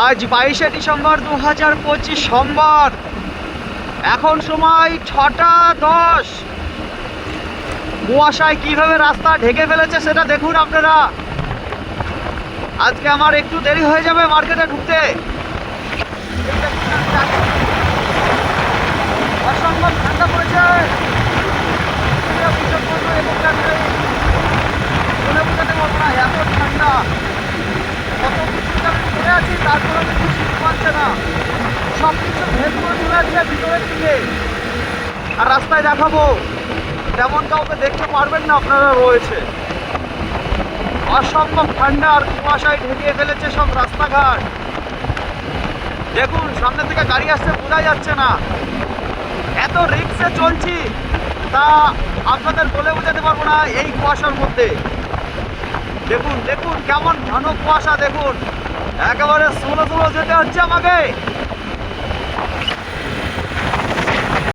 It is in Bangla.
আজ 22শে ডিসেম্বর 2025 সোমবার। এখন সময় 6টা 10। কুয়াশায় কিভাবে রাস্তা ঢেকে ফেলেছে সেটা দেখুন আপনারা। আজকে আমার একটু দেরি হয়ে যাবে মার্কেটে ঢুকতে। অসম্ভব ঠান্ডা পড়েছে। বলে বোঝাতে পারবো না, এত ঠান্ডা। কত কিছু আমি পড়ে আছি, তারপরে কিছু শীত পাচ্ছে না। সব কিছু ভেদ করে চলে আসছে ভিতরের দিকে। আর রাস্তায় দেখাবো, তেমন কাউকে দেখতে পারবেন না আপনারা রয়েছে। অসম্ভব ঠান্ডা আর কুয়াশায় ঢেকে ফেলেছে সব রাস্তাঘাট। দেখুন সামনে থেকে গাড়ি আসছে, বোঝা যাচ্ছে না। এত রিক্সে চলছি, তা আপনাদের বলে বোঝাতে পারবো না এই কুয়াশার মধ্যে। দেখুন দেখুন কেমন ঘন কুয়াশা, দেখুন একেবারে সোলো যেতে হচ্ছে আমাকে।